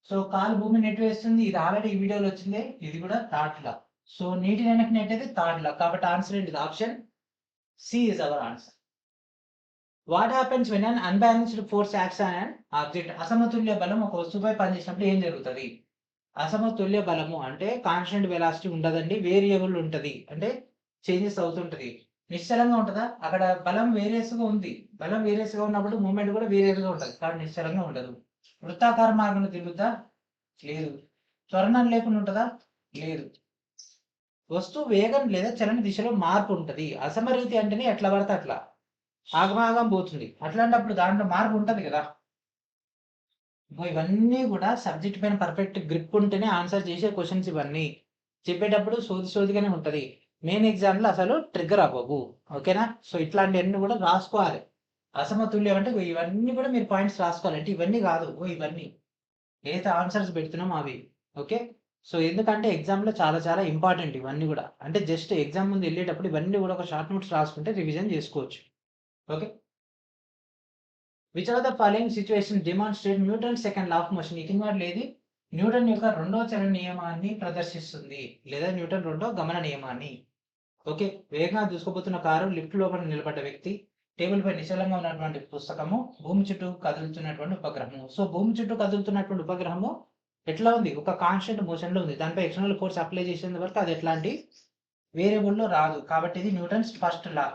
సో కాలు భూమి నెట్ వేస్తుంది, ఇది ఆల్రెడీ ఈ వీడియోలో వచ్చింది, ఇది కూడా థర్డ్ లా. సో నీటి వెనక్కి నెట్టేది థర్డ్ లా. కాబట్టి ఆన్సర్ ఏంటిది? Option C is our answer. What happens when an unbalanced force acts on an object? అసమతుల్య బలం ఒక వస్తువుపై పనిచేసినప్పుడు ఏం జరుగుతుంది? అసమతుల్య బలము అంటే కాన్స్టెంట్ వెలాసిటీ ఉండదండి, వేరియబుల్ ఉంటుంది, అంటే చేంజెస్ అవుతుంటది. నిశ్చలంగా ఉంటుందా? అక్కడ బలం వేరియస్గా ఉంది, బలం వేరియస్గా ఉన్నప్పుడు మూమెంట్ కూడా వేరియస్గా ఉంటుంది, కాబట్టి నిశ్చలంగా ఉండదు. వృత్తాకార మార్గంలో తిరుగుద్దా? లేదు. త్వరణం లేకుండా ఉంటుందా? లేదు. వస్తువు వేగం లేదా చలన దిశలో మార్పు ఉంటుంది. అసమరీతి అంటేనే ఎట్లా పడితే అట్లా ఆగమాగం పోతుంది. అట్లాంటప్పుడు దాంట్లో మార్పు ఉంటుంది కదా. ఇవన్నీ కూడా సబ్జెక్ట్ పైన పర్ఫెక్ట్ గ్రిప్ ఉంటేనే ఆన్సర్ చేసే క్వశ్చన్స్. ఇవన్నీ చెప్పేటప్పుడు సోదిగానే ఉంటుంది. మెయిన్ ఎగ్జామ్లో అసలు ట్రిగ్గర్ అవ్వవు. ఓకేనా? సో ఇట్లాంటివన్నీ కూడా రాసుకోవాలి. అసమతుల్యం అంటే ఇవన్నీ కూడా మీరు పాయింట్స్ రాసుకోవాలి. అంటే ఇవన్నీ కాదు, ఇవన్నీ ఏదైతే ఆన్సర్స్ పెడుతున్నామో అవి. ఓకే, సో ఎందుకంటే ఎగ్జామ్లో చాలా చాలా ఇంపార్టెంట్ ఇవన్నీ కూడా. అంటే జస్ట్ ఎగ్జామ్ ముందు వెళ్ళేటప్పుడు ఇవన్నీ కూడా ఒక షార్ట్ నోట్స్ రాసుకుంటే రివిజన్ చేసుకోవచ్చు. Okay, which are the following situation demonstrate Newton second law of motion? ఈ కింద వాటిలో ఏది న్యూటన్ యొక్క రెండవ చలన నియమాన్ని ప్రదర్శిస్తుంది, లేదా న్యూటన్ రెండవ గమన నియమాన్ని? ఓకే, వేగంగా దూసుకుపోతున్న కారు, లిఫ్ట్ లోపల నిలబడ్డ వ్యక్తి, టేబుల్ పై నిశ్చలంగా ఉన్నటువంటి పుస్తకము, భూమి చుట్టూ కదులుతున్నటువంటి ఉపగ్రహము. సో భూమి చుట్టూ కదులుతున్నటువంటి ఉపగ్రహము ఎట్లా ఉంది? ఒక కాన్స్టెంట్ మోషన్ లో ఉంది. దానిపై ఎక్స్టర్నల్ ఫోర్స్ అప్లై చేసేంత వరకు అది ఎట్లాంటి వేరియబుల్ లో రాదు. కాబట్టి ఇది న్యూటన్స్ ఫస్ట్ లా.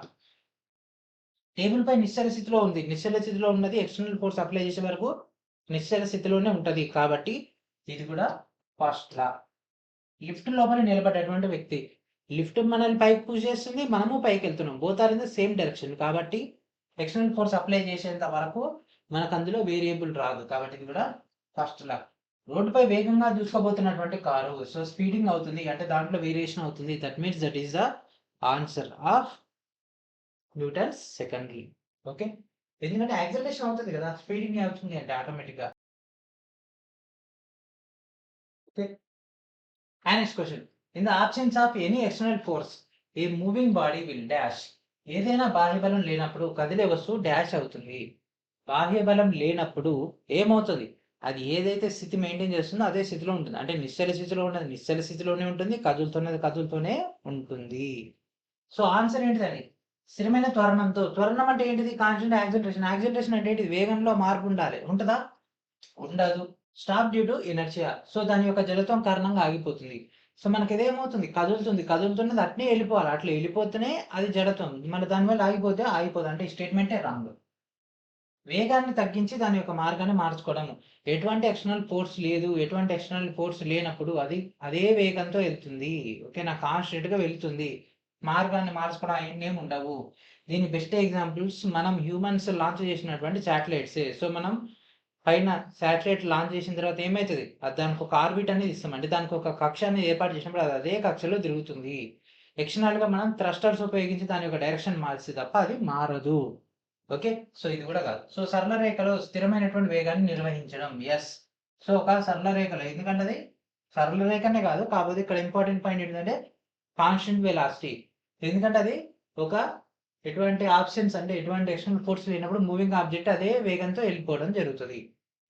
టేబుల్ పై నిశ్చల స్థితిలో ఉంది, నిశ్చల స్థితిలో ఉన్నది ఎక్స్టర్నల్ ఫోర్స్ అప్లై చేసే వరకు నిశ్చల స్థితిలోనే ఉంటది, కాబట్టి ఇది కూడా ఫస్ట్ లా. లిఫ్ట్ లోపల నిలబడ్డటువంటి వ్యక్తి, లిఫ్ట్ మనల్ని పైకి పుష్ చేస్తుంది, మనము పైకి వెళ్తున్నాం, both are in the same direction. కాబట్టి ఎక్స్టర్నల్ ఫోర్స్ అప్లై చేసేంత వరకు మనకు అందులో వేరియబుల్ రాదు. కాబట్టి ఇది కూడా ఫస్ట్ లా. రోడ్డుపై వేగంగా దూసుకోబోతున్నటువంటి కారు, సో స్పీడింగ్ అవుతుంది అంటే దాంట్లో వేరియేషన్ అవుతుంది. That means that is the answer of Newton's second law. Okay, ఎందుకంటే యాక్సిలరేషన్ అవుతుంది కదా, స్పీడింగ్ అవుతుంది అంటే ఆటోమేటిక్గా. Okay, and next question, in the absence of any external force a moving body will dash. ఏదైనా బాహ్య బలం లేనప్పుడు కదిలే వస్తువు డాష్ అవుతుంది. బాహ్య బలం లేనప్పుడు ఏమవుతుంది, అది ఏదైతే స్థితి మెయింటైన్ చేస్తుందో అదే స్థితిలో ఉంటుంది. అంటే నిశ్చల స్థితిలో ఉన్నది నిశ్చల స్థితిలోనే ఉంటుంది, కదులుతున్నది కదులుతూనే ఉంటుంది. సో ఆన్సర్ ఏంటిదని, స్థిరమైన త్వరణంతో. త్వరణం అంటే ఏంటిది, కాన్స్టెంట్ యాక్సిలరేషన్. యాక్సిలరేషన్ అంటే ఏంటిది, వేగంలో మార్పు ఉండాలి, ఉంటుందా, ఉండదు. Stop due to inertia, so దాని యొక్క జడత్వం కారణంగా ఆగిపోతుంది. సో మనకి ఇదేమవుతుంది, కదులుతుంది, కదులుతున్నది అట్నే వెళ్ళిపోవాలి, అట్లా వెళ్ళిపోతేనే అది జడత్వం. మన దానివల్ల ఆగిపోతే ఆగిపోదు, అంటే ఈ స్టేట్మెంటే రాంగ్. వేగాన్ని తగ్గించి దాని యొక్క మార్గాన్ని మార్చుకోవడం. ఎటువంటి ఎక్స్టర్నల్ ఫోర్స్ లేదు, ఎటువంటి ఎక్స్టర్నల్ ఫోర్స్ లేనప్పుడు అది అదే వేగంతో వెళ్తుంది. ఓకేనా, కాన్స్టెంట్గా వెళ్తుంది, మార్గాన్ని మార్చుకోవడం అవన్నీ ఏమి ఉండవు. దీని బెస్ట్ ఎగ్జాంపుల్స్ మనం హ్యూమన్స్ లాంచ్ చేసినటువంటి శాటిలైట్సే. సో మనం పైన శాటిలైట్ లాంచ్ చేసిన తర్వాత ఏమవుతుంది, అది దానికి ఒక ఆర్బిట్ అనేది ఇస్తాం, అంటే దానికి ఒక కక్ష అనేది ఏర్పాటు చేసినప్పుడు అది అదే కక్షలో తిరుగుతుంది. ఎక్స్టర్నల్గా మనం థ్రస్టర్స్ ఉపయోగించి దాని యొక్క డైరెక్షన్ మారుస్తుంది తప్ప అది మారదు. ఓకే, సో ఇది కూడా కాదు. సో సరళ రేఖలో స్థిరమైనటువంటి వేగాన్ని నిర్వహించడం, ఎస్. సో ఒక సరళ రేఖలో, ఎందుకంటే అది సరళ రేఖనే కాదు, కాకపోతే ఇక్కడ ఇంపార్టెంట్ పాయింట్ ఏంటంటే కాన్స్టెంట్ వెలాసిటీ. ఎందుకంటే అది ఒక ఎటువంటి ఆప్షన్స్ అంటే ఎటువంటి ఎక్స్టర్నల్ ఫోర్స్ లేనప్పుడు మూవింగ్ ఆబ్జెక్ట్ అదే వేగంతో వెళ్ళిపోవడం జరుగుతుంది.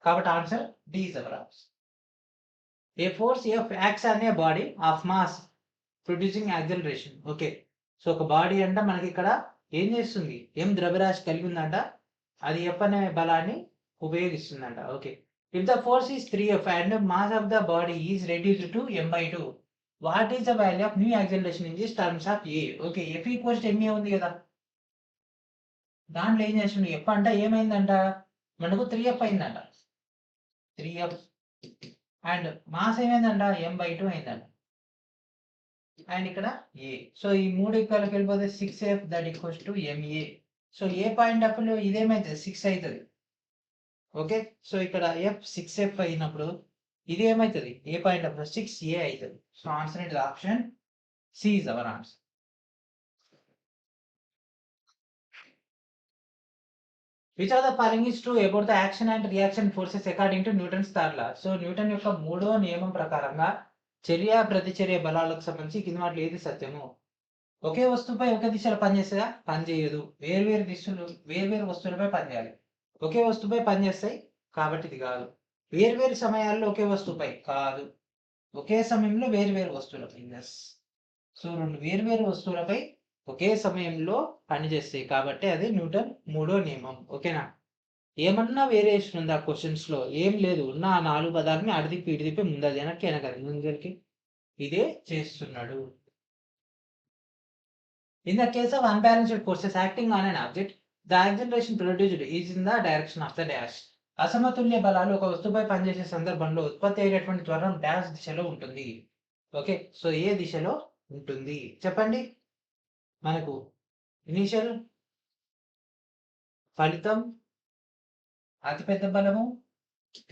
కాబట్టి answer D is our answer. A force F acts on a body of mass producing acceleration. Okay, so ఒక బాడీ అంటే మనకి ఇక్కడ ఏం చేస్తుంది, ఎం ద్రవ్యరాశి కలిగి ఉందంట, అది ఎఫ్ అనే బలాన్ని ఉపయోగిస్తుందంట. Okay, if the force is 3F and mass of the body is reduced to m/2, what is the value of new acceleration in this terms of a. Okay, F equals ma ఉంది కదా, దాంట్లో ఏం చేస్తుంది, F అంటే ఏమైందంట, మనకు 3F అయిందంట, 3F and mass ఏమైందంట, m/2 అయిందంట, and ఇక్కడ ఏ. సో ఈ మూడు ఈక్వల్కి వెళ్ళిపోతే 6F that equals to MA. So A point of లో ఇదేమైతుంది, 6 అవుతుంది. ఓకే, సో ఇక్కడ F 6F అయినప్పుడు ఇది ఏమవుతుంది, ఏ పాయింట్ ఆఫ్ 6A అవుతుంది. So answer it option C is our answer. Which of the following is true about the action and reaction forces according to Newton's third law. So Newton యొక్క మూడో నియమం ప్రకారంగా చర్య ప్రతిచర్య బలాలకు సంబంధించి కింద వాటిలో ఏది సత్యము. ఒకే వస్తువుపై ఒకే దిశలో పనిచేస్తుందా, పనిచేయదు. వేర్వేరు దిశలు వేర్వేరు వస్తువులపై పనిచేయాలి. ఒకే వస్తువుపై పనిచేస్తాయి కాబట్టి ఇది కాదు. వేర్వేరు సమయాల్లో ఒకే వస్తువుపై కాదు, ఒకే సమయంలో వేర్వేరు వస్తువులపై. ఎస్, సో రెండు వేర్వేరు వస్తువులపై ఒకే సమయంలో పనిచేస్తాయి కాబట్టి అది న్యూటన్ మూడో నియమం. ఓకేనా, ఏమన్నా వేరియేషన్ ఉందా క్వశ్చన్స్ లో, ఏం లేదు. ఉన్న ఆ 4 పదాలని అడిదిప్పి ఇడిదిప్పి ముందది వెనక్కి ముందరికి ఇదే చేస్తున్నాడు. In the case of unbalanced forces acting on an object, the acceleration produced is in the direction of the dash. అసమతుల్య బలాలు ఒక వస్తువుపై పనిచేసే సందర్భంలో ఉత్పత్తి అయ్యేటటువంటి త్వరణం డాష్ దిశలో ఉంటుంది. ఓకే, సో ఏ దిశలో ఉంటుంది చెప్పండి. మనకు ఇనిషియల్, ఫలితం, అతిపెద్ద బలము,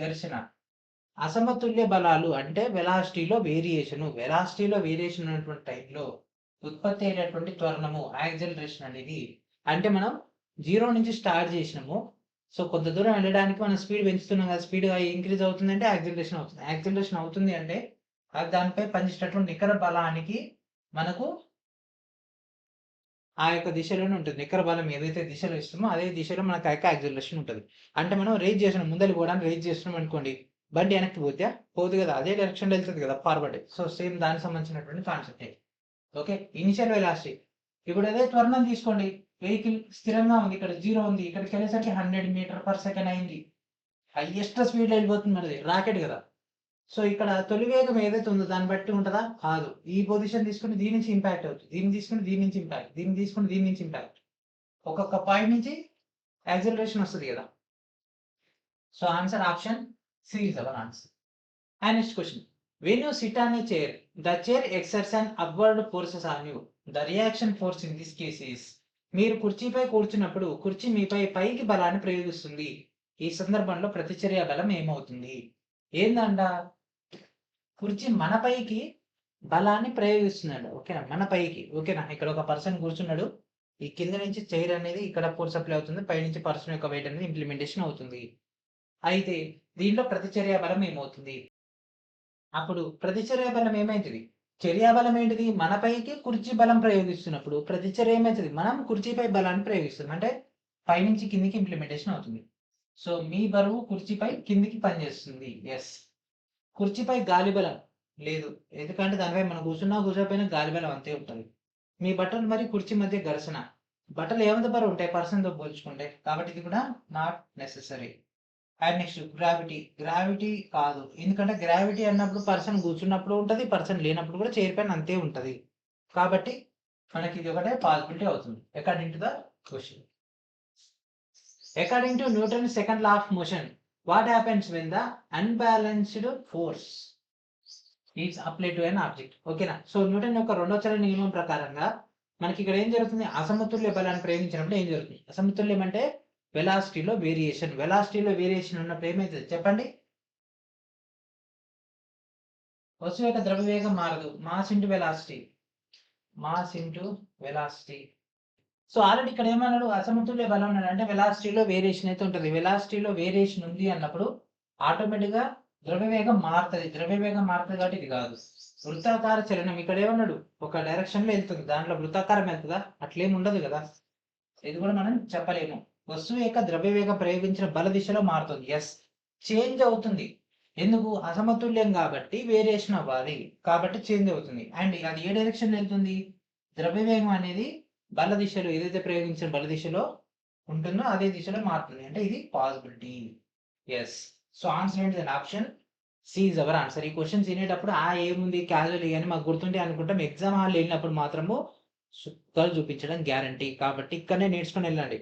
ఘర్షణ. అసమతుల్య బలాలు అంటే వెలాసిటీలో వేరియేషన్ ఉన్నటువంటి టైంలో ఉత్పత్తి అయినటువంటి త్వరణము యాక్సిలరేషన్ అనేది. అంటే మనం 0 నుంచి స్టార్ట్ చేసినాము, సో కొంత దూరం వెళ్ళడానికి మనం స్పీడ్ పెంచుతున్నాం కదా, స్పీడ్ ఇంక్రీజ్ అవుతుందంటే యాక్సిలరేషన్ అవుతుంది. యాక్సిలరేషన్ అవుతుంది అంటే అది దానిపై పనిచేసేటటువంటి నికర బలానికి మనకు ఆ యొక్క దిశలోనే ఉంటుంది. నికర బలం ఏదైతే దిశలో ఇస్తామో అదే దిశలో మనకు ఆ యొక్క యాక్సిలరేషన్ ఉంటుంది. అంటే మనం రేజ్ చేస్తున్నాం, ముందరికి పోవడానికి రేజ్ చేస్తున్నాం అనుకోండి, బండి వెనక్కి పోతే పోదు కదా, అదే డైరెక్షన్లో వెళ్తుంది కదా ఫార్వర్డ్. సో సేమ్ దానికి సంబంధించినటువంటి కాన్సెప్ట్. Okay, initial velocity. ఇప్పుడు అదే త్వరణం తీసుకోండి, వెహికల్ స్థిరంగా ఉంది, ఇక్కడ 0 ఉంది, ఇక్కడికి వెళ్ళేసరికి 100 మీటర్/సెకండ్ అయింది, హైయెస్ట్ స్పీడ్ వెళ్ళిపోతుంది, మరి రాకెట్ కదా. సో ఇక్కడ తొలి వేగం ఏదైతే ఉందో దాన్ని బట్టి ఉంటుందా, కాదు. ఈ పొజిషన్ తీసుకుని దీని నుంచి ఇంపాక్ట్ అవుతుంది, దీన్ని తీసుకుని దీని నుంచి ఇంపాక్ట్, దీన్ని తీసుకుని దీని నుంచి ఇంపాక్ట్, ఒక్కొక్క పాయింట్ నుంచి యాక్సిలరేషన్ వస్తుంది కదా. So answer option C is our answer. And next question, When you sit on a chair, the chair exerts an upward forces on you. The reaction force in this case is, మీరు కుర్చీపై కూర్చున్నప్పుడు కుర్చీ మీపై పైకి బలాన్ని ప్రయోగిస్తుంది. ఈ సందర్భంలో ప్రతిచర్య బలం ఏమవుతుంది? ఏందంట, కుర్చీ మన పైకి బలాన్ని ప్రయోగిస్తున్నాడు. ఓకేనా, మన పైకి. ఓకేనా, ఇక్కడ ఒక పర్సన్ కూర్చున్నాడు, ఈ కింద నుంచి చైర్ అనేది ఇక్కడ ఫోర్స్ అప్లై అవుతుంది, పైనుంచి పర్సన్ యొక్క వెయిట్ అనేది ఇంప్లిమెంటేషన్ అవుతుంది. అయితే దీంట్లో ప్రతిచర్య బలం ఏమవుతుంది? అప్పుడు ప్రతిచర్య బలం ఏమైతుంది? చర్యాబలం ఏంటిది? మనపైకి కుర్చీ బలం ప్రయోగిస్తున్నప్పుడు ప్రతిచర్య ఏమైతుంది? మనం కుర్చీపై బలాన్ని ప్రయోగిస్తున్నాం, అంటే పైనుంచి కిందికి ఇంప్లిమెంటేషన్ అవుతుంది. సో మీ బరువు కుర్చీపై కిందికి పనిచేస్తుంది. ఎస్. కుర్చీపై గాలి బలం లేదు, ఎందుకంటే దానిపై మనం కూర్చోపోయినా గాలి బలం అంతే ఉంటుంది. మీ బట్టలు మరి కుర్చీ మధ్య ఘర్షణ, బట్టలు ఏమంత బరువు ఉంటాయి పర్సన్తో పోల్చుకుంటే, కాబట్టి ఇది కూడా not necessary. And next gravity. Gravity కాదు, ఎందుకంటే గ్రావిటీ అన్నప్పుడు పర్సన్ కూర్చున్నప్పుడు ఉంటుంది, పర్సన్ లేనప్పుడు కూడా చైర్ పైన అంతే ఉంటుంది. కాబట్టి మనకి ఇది ఒకటే పాసిబిలిటీ అవుతుంది. According to the question. According to Newton second law of motion, what happens when the unbalanced force is applied to an object? ఓకేనా. సో న్యూటన్ యొక్క రెండో చలన నియమం ప్రకారంగా మనకి ఇక్కడ ఏం జరుగుతుంది? అసమతుల్య బలాన్ని ప్రయోగించినప్పుడు ఏం జరుగుతుంది? అసమతుల్యం అంటే వెలాసిటీలో వేరియేషన్. వెలాసిటీలో వేరియేషన్ ఉన్నప్పుడు ఏమైతుంది చెప్పండి? వస్తువు యొక్క ద్రవ్యవేగం మారదు, mass into velocity. Mass into velocity. So already ఇక్కడ ఏమన్నాడు? అసమతుల్య బలం అన్నాడు, అంటే వెలాసిటీలో వేరియేషన్ అయితే ఉంటుంది. వెలాసిటీలో వేరియేషన్ ఉంది అన్నప్పుడు ఆటోమేటిక్గా ద్రవ్యవేగం మారుతుంది. ద్రవ్యవేగం మారుతుంది కాబట్టి ఇది కాదు. వృత్తాకార చలనం ఇక్కడ ఏమన్నాడు? ఒక డైరెక్షన్ లో వెళ్తుంది, దాంట్లో వృత్తాకారం వెళ్తుందా? అట్లేం ఉండదు కదా, ఇది కూడా మనం చెప్పలేము. వస్తువు యొక్క ద్రవ్యవేగం ప్రయోగించిన బల దిశలో మారుతుంది. ఎస్, చేంజ్ అవుతుంది. ఎందుకు? అసమతుల్యం కాబట్టి వేరియేషన్ అవ్వాలి, కాబట్టి చేంజ్ అవుతుంది. అండ్ అది ఏ డైరెక్షన్ వెళ్తుంది? ద్రవ్యవేగం అనేది బల దిశలో, ఏదైతే ప్రయోగించిన బల దిశలో ఉంటుందో అదే దిశలో మారుతుంది, అంటే ఇది పాసిబిలిటీ. ఎస్. సో ఆన్సర్ ఏంటి? Option C is our answer. ఈ క్వశ్చన్స్ వినేటప్పుడు ఏముంది క్యాజువల్ అని మాకు గుర్తుంటే అనుకుంటాం, ఎగ్జామ్ హాల్ వెళ్ళినప్పుడు మాత్రము సుక్కలు చూపించడం గ్యారంటీ. కాబట్టి ఇక్కడనే నేర్చుకుని వెళ్ళండి.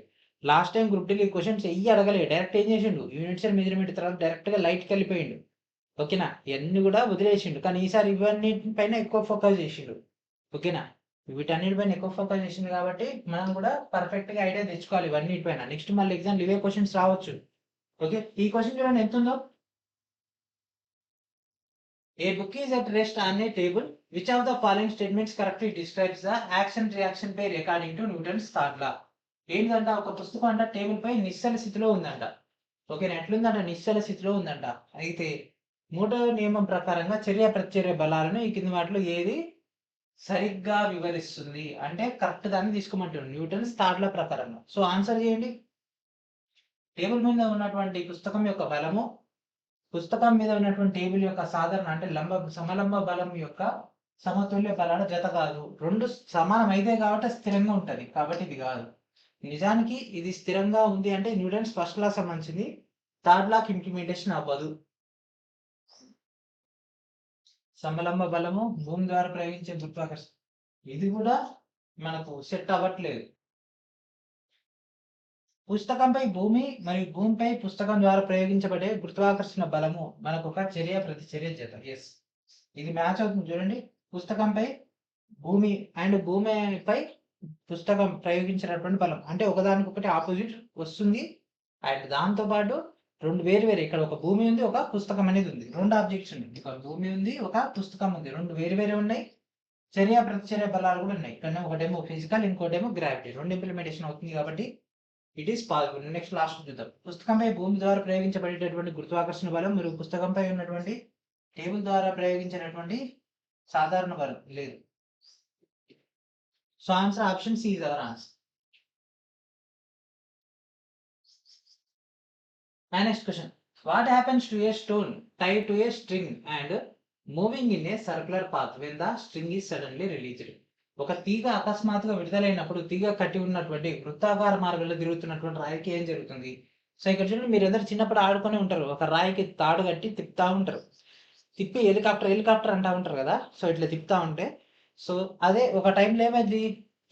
Last time group D questions అడగలే, డైరెక్ట్ ఏం చేసిండు? యూనిట్స్ అండ్ మెజర్మెంట్ తర్వాత డైరెక్ట్గా లైట్కి వెళ్ళిపోయిండు. ఓకేనా, ఇవన్నీ కూడా వదిలేసిండు, కానీ ఈసారి ఇవన్నీ పైన ఎక్కువ ఫోకస్ చేసిండు. ఓకేనా, వీటన్నిటిపైన ఎక్కువ ఫోకస్ చేసిండు కాబట్టి మనం కూడా పర్ఫెక్ట్గా ఐడియా తెచ్చుకోవాలి ఇవన్నిటిపైన. నెక్స్ట్ మళ్ళీ ఎగ్జామ్ ఇవే క్వశ్చన్స్ రావచ్చు. ఓకే, ఈ క్వశ్చన్ చూడండి ఎంత ఉందో. A book is at rest on a table. Which of the following statements correctly describes the action-reaction pair according to Newton's third law? ఏంటంట, ఒక పుస్తకం అంట టేబుల్ పై నిశ్చల స్థితిలో ఉందంట. ఓకేనా, ఎట్లుందంట? నిశ్చల స్థితిలో ఉందంట. అయితే మూడో నియమం ప్రకారంగా చర్య ప్రతిచర్య బలాలను ఈ కింది వాటిలో ఏది సరిగ్గా వివరిస్తుంది అంటే కరెక్ట్ దాన్ని తీసుకోమంటున్నాడు న్యూటన్స్ థర్డ్ లా ప్రకారంగా. సో ఆన్సర్ చేయండి. టేబుల్ మీద ఉన్నటువంటి పుస్తకం యొక్క బలము పుస్తకం మీద ఉన్నటువంటి టేబుల్ యొక్క సాధారణ అంటే సమలంబ బలం యొక్క సమతుల్య బలాల జత కాదు. రెండు సమానం అయితే కాబట్టి స్థిరంగా ఉంటది, కాబట్టి ఇది కాదు. నిజానికి ఇది స్థిరంగా ఉంది అంటే న్యూటన్స్ ఫస్ట్ లా సంబంధించింది, థర్డ్ లాకి ఇంప్లిమెంటేషన్ అవ్వదు. సమలంబ బలము భూమి ద్వారా ప్రయోగించే గురుత్వాకర్షణ, ఇది కూడా మనకు సెట్ అవ్వట్లేదు. పుస్తకంపై భూమి మరియు భూమిపై పుస్తకం ద్వారా ప్రయోగించబడే గురుత్వాకర్షణ బలము మనకు ఒక చర్య ప్రతిచర్య జత. ఎస్, ఇది మ్యాచ్ అవుతుంది చూడండి. పుస్తకంపై భూమి అండ్ భూమిపై పుస్తకం ప్రయోగించినటువంటి బలం అంటే ఒకదానికొకటి ఆపోజిట్ వస్తుంది. అండ్ దాంతో పాటు రెండు వేరు వేరు, ఇక్కడ ఒక భూమి ఉంది, ఒక పుస్తకం అనేది ఉంది, రెండు ఆబ్జెక్ట్స్ ఉన్నాయి. ఒక భూమి ఉంది, ఒక పుస్తకం ఉంది, రెండు వేరు వేరే ఉన్నాయి. చర్య ప్రతిచర్య బలాలు కూడా ఉన్నాయి. ఇక్కడ ఒకటేమో ఫిజికల్, ఇంకోటేమో గ్రావిటీ, రెండు ఇంప్లిమెంటేషన్ అవుతుంది కాబట్టి it is possible. Next last చూద్దాం. పుస్తకంపై భూమి ద్వారా ప్రయోగించబడేటటువంటి గురుత్వాకర్షణ బలం మరియు పుస్తకంపై ఉన్నటువంటి టేబుల్ ద్వారా ప్రయోగించినటువంటి సాధారణ బలం లేదు. So answer option C is our answer. My next question. What happens to a stone tied to a string and moving in a circular path when the string is suddenly released? ఒక తీగ అకస్మాత్తుగా విడుదలైనప్పుడు తీగ కట్టి ఉన్నటువంటి వృత్తాకార మార్గంలో తిరుగుతున్నటువంటి రాయికి ఏం జరుగుతుంది? సో ఇక్కడ చూడండి, మీరు అందరు చిన్నప్పుడు ఆడుకొని ఉంటారు, ఒక రాయికి తాడు కట్టి తిప్పుతా ఉంటారు, తిప్పి హెలికాప్టర్ అంటా ఉంటారు కదా. సో ఇట్లా తిప్పుతా ఉంటే, సో అదే ఒక టైంలో ఏమైంది,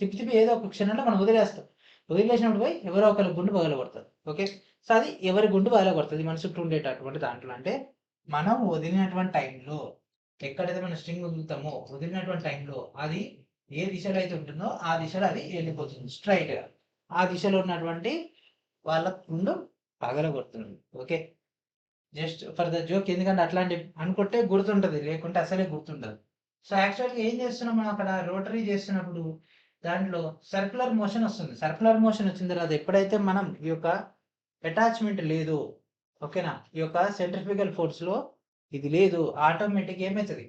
తిప్పి ఏదో ఒక క్షణంలో మనం వదిలేసినప్పుడు పోయి ఎవరో ఒకరి గుండు పగలగొడుతుంది. ఓకే, సో అది ఎవరి గుండు పగలగొడుతుంది మన చుట్టూ ఉండేటటువంటి దాంట్లో, అంటే మనం వదిలినటువంటి టైంలో ఎక్కడైతే మనం స్ట్రింగ్ వదులుతామో వదిలినటువంటి టైంలో అది ఏ దిశలో అయితే ఉంటుందో ఆ దిశలో అది వెళ్ళిపోతుంది స్ట్రైట్ గా. ఆ దిశలో ఉన్నటువంటి వాళ్ళ ముందు పగలగొడుతుంది. Okay, just for the joke, ఎందుకంటే అట్లాంటి అనుకుంటే గుర్తుంటది, లేకుంటే అసలే గుర్తుండదు. సో యాక్చువల్గా ఏం చేస్తున్నాం మనం అక్కడ రోటరీ చేస్తున్నప్పుడు దాంట్లో సర్క్యులర్ మోషన్ వస్తుంది. సర్క్యులర్ మోషన్ వచ్చిన తర్వాత ఎప్పుడైతే మనం ఈ యొక్క అటాచ్మెంట్ లేదు, ఓకేనా, ఈ యొక్క సెంట్రిఫ్యూగల్ ఫోర్స్ లో ఇది లేదు, ఆటోమేటిక్ ఏమవుతుంది,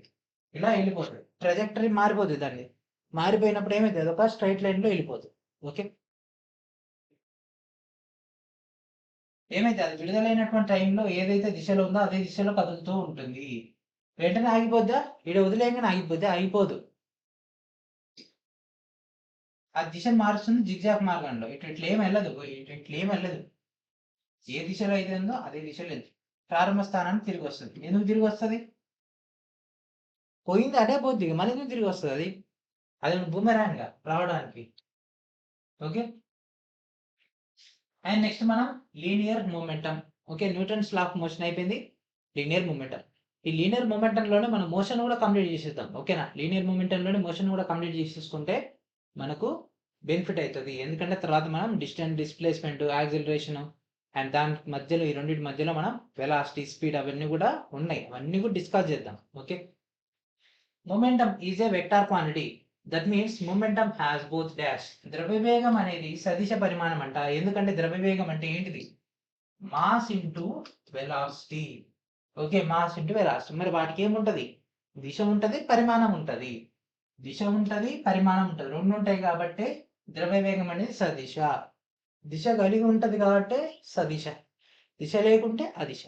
ఇలా వెళ్ళిపోతుంది, ట్రెజెక్టరీ మారిపోతుంది. దాన్ని మారిపోయినప్పుడు ఏమవుతుంది, అది ఒక స్ట్రైట్ లైన్ లో వెళ్ళిపోతుంది. ఓకే, ఏమైతే అది విడుదలైనటువంటి టైంలో ఏదైతే దిశలో ఉందో అదే దిశలో కదులుతూ ఉంటుంది. వెంటనే ఆగిపోద్దా, ఇక్కడ వదిలేయంగానే ఆగిపోద్దా, ఆగిపోదు. ఆ దిశను మారుస్తుంది జిగ్జాగ్ మార్గంలో. ఇటు ఇట్లా ఏం వెళ్ళదు, ఇట్లా ఏం వెళ్ళదు. ఏ దిశలో అయితే ఉందో అదే దిశలో వెళ్తుంది. ప్రారంభ స్థానానికి తిరిగి వస్తుంది. ఎందుకు తిరిగి వస్తుంది, పోయింది అదే పోద్ది, మళ్ళీ ఎందుకు తిరిగి వస్తుంది అది, అది బూమెరాంగ్ రావడానికి. ఓకే, అండ్ నెక్స్ట్ మనం linear momentum. Okay, Newton's law of motion అయిపోయింది, లీనియర్ మూమెంటం. ఈ లీనియర్ మూమెంటంలోనే మనం మోషన్ కూడా కంప్లీట్ చేసేద్దాం. ఓకేనా, లీనియర్ మూమెంటంలోనే మోషన్ కూడా కంప్లీట్ చేసేసుకుంటే మనకు బెనిఫిట్ అవుతుంది. ఎందుకంటే తర్వాత మనం డిస్టెన్స్, డిస్ప్లేస్మెంట్, యాక్సిలరేషన్ అండ్ దాని మధ్యలో ఈ రెండింటి మధ్యలో మనం వెలాసిటీ, స్పీడ్ అవన్నీ కూడా ఉన్నాయి, అవన్నీ కూడా డిస్కస్ చేద్దాం. Okay, momentum is a vector quantity, that means momentum has both dash. ద్రవ్యవేగం అనేది సదిశ పరిమాణం అంట. ఎందుకంటే ద్రవ్యవేగం అంటే ఏంటిది, mass into velocity. Okay, mass into velocity. మరి వాటికి ఏముంటది, దిశ ఉంటది, పరిమాణం ఉంటది. దిశ ఉంటది, పరిమాణం ఉంటది, రెండు ఉంటాయి కాబట్టి ద్రవ్యవేగం అనేది సదిశ. దిశ కలిగి ఉంటది కాబట్టి సదిశ, దిశ లేకుంటే అదిశ.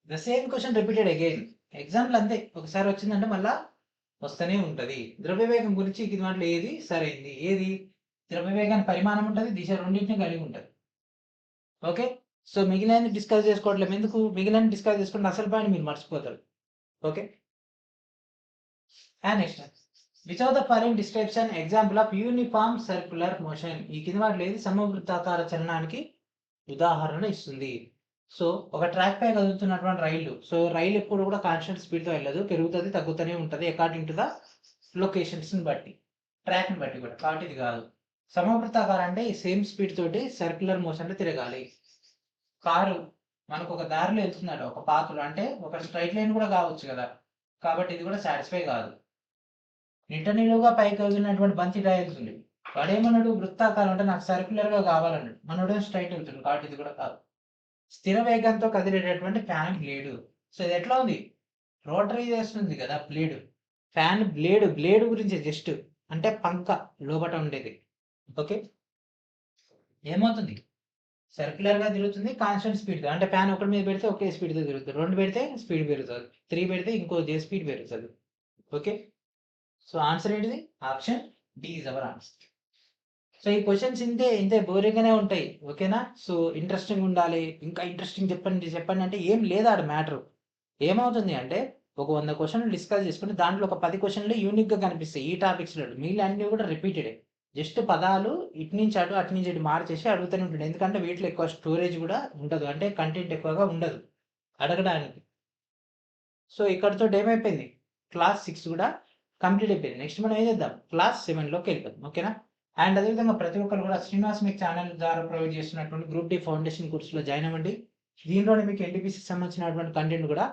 The same question repeated again. Example అంతే, ఒకసారి వచ్చిందంటే మళ్ళా వస్తూనే ఉంటది. ద్రవ్యవేగం గురించి ఇది దాంట్లో ఏది సరైంది, ఏది, ద్రవ్యవేగానికి పరిమాణం ఉంటుంది, దిశ రెండింటిని కలిగి ఉంటుంది. ఓకే, సో మిగిలిన డిస్కస్ చేసుకోవట్లేదు, ఎందుకు, మిగిలిన డిస్కస్ చేసుకుంటే అసలు పాయింట్ మీరు మర్చిపోతారు. Okay, and next which of the following describes an example of uniform circular motion. ఈ కింద వాటిలో ఏది సమవృత్తాకార చలనానికి ఉదాహరణ ఇస్తుంది. సో ఒక ట్రాక్ పై కదులుతున్నటువంటి రైలు, సో రైలు ఎప్పుడు కూడా కాన్స్టెంట్ స్పీడ్ తో వెళ్ళదు, పెరుగుతుంది తగ్గుతూనే ఉంటుంది అకార్డింగ్ టు ద లొకేషన్స్ ని బట్టి, ట్రాక్ ని బట్టి కూడా. కాబట్టి ఇది కాదు. సమవృత్తాకారం అంటే ఈ సేమ్ స్పీడ్ తోటి సర్క్యులర్ మోషన్ లో తిరగాలి. కారు మనకు ఒక దారిలో వెళ్తున్నాడు, ఒక పాత్రలో, అంటే ఒక స్ట్రైట్ లైన్ కూడా కావచ్చు కదా, కాబట్టి ఇది కూడా సాటిస్ఫై కాదు. నిట్ట నిలువుగా పైకి వెళ్ళినటువంటి బంతి టైర్స్ ఉంది, వాడేమన్నాడు, వృత్తాకారం అంటే నాకు సర్క్యులర్ గా కావాలన్నాడు, మనోడే స్ట్రైట్ వెళ్తుంది, కాబట్టి ఇది కూడా కాదు. స్థిర వేగంతో కదిలేటటువంటి ఫ్యాన్ బ్లేడు. సో ఇది ఎట్లా ఉంది, రోటరీ చేస్తుంది కదా బ్లేడ్, ఫ్యాన్ బ్లేడ్, బ్లేడ్ గురించి జస్ట్ అంటే పంక లోపట ఉండేది. ఓకే, ఏమవుతుంది, సర్క్యులర్ గా తిరుగుతుంది కాన్స్టెంట్ స్పీడ్, అంటే ఫ్యాన్ ఒకటి మీద పెడితే ఒకే స్పీడ్ తో తిరుగుతుంది, రెండు పెడితే స్పీడ్ పెరుగుతుంది, త్రీ పెడితే ఇంకో స్పీడ్ పెరుగుతుంది. ఓకే, సో ఆన్సర్ ఏంటిది, option D is our answer. So ఈ క్వశ్చన్స్ ఇంతే ఇంతే బోరింగ్ గానే ఉంటాయి. ఓకేనా, సో ఇంట్రెస్టింగ్ ఉండాలి, ఇంకా ఇంట్రెస్టింగ్ చెప్పండి చెప్పండి అంటే ఏం లేదా ఆడ మ్యాటర్. ఏమవుతుంది అంటే ఒక 100 క్వశ్చన్లు డిస్కస్ చేసుకుంటే దాంట్లో ఒక 10 క్వశ్చన్లు యూనిక్ గా కనిపిస్తాయి ఈ టాపిక్స్ లో, మిగిలిన అన్ని కూడా రిపీటెడ్. జస్ట్ పదాలు ఇటు నుంచి అటు అటు నుంచి ఇటు మార్చేసి అడుగుతూనే ఉంటుంది, ఎందుకంటే వీటిలో ఎక్కువ స్టోరేజ్ కూడా ఉండదు, అంటే కంటెంట్ ఎక్కువగా ఉండదు అడగడానికి. సో ఇక్కడతో ఏమైపోయింది, క్లాస్ 6 కూడా కంప్లీట్ అయిపోయింది. నెక్స్ట్ మనం ఏం చేద్దాం, క్లాస్ 7లోకి వెళ్ళిపోతాం. ఓకేనా, అండ్ అదేవిధంగా ప్రతి ఒక్కరు కూడా శ్రీనివాస్ మీకు ఛానల్ ద్వారా ప్రొవైడ్ చేస్తున్నటువంటి గ్రూప్ డి ఫౌండేషన్ కోర్సులో జాయిన్ అవ్వండి. దీనిలోనే మీకు ఎన్టీపీసీకి సంబంధించినటువంటి కంటెంట్ కూడా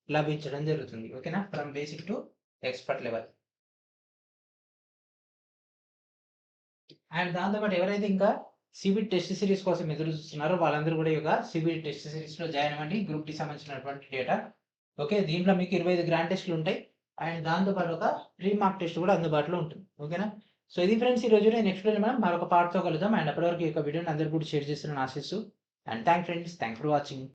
లభించడం జరుగుతుంది. ఓకేనా, from basic to expert level. And దాంతోపాటు ఎవరైతే ఇంకా సిబిట్ టెస్ట్ సిరీస్ కోసం ఎదురు చూస్తున్నారో వాళ్ళందరూ కూడా ఈ యొక్క సిబిట్ టెస్ట్ సిరీస్ లో జాయిన్ అవ్వండి. గ్రూప్ డి సంబంధించినటువంటి డేటా. ఓకే, దీంట్లో మీకు 25 గ్రాండ్ టెస్ట్లు ఉంటాయి, అండ్ దాంతోపాటు ఒక ప్రీ మార్క్ టెస్ట్ కూడా అందుబాటులో ఉంటుంది. ఓకేనా, సో ఇది ఫ్రెండ్స్ ఈ రోజు. నెక్స్ట్ వీడియో మనం మరొక పార్ట్తో కలుద్దాం. అండ్ అప్పటివరకు ఈ యొక్క వీడియోని అందరూ కూడా షేర్ చేస్తారని ఆశిస్తూ, and thank friends, thank for watching.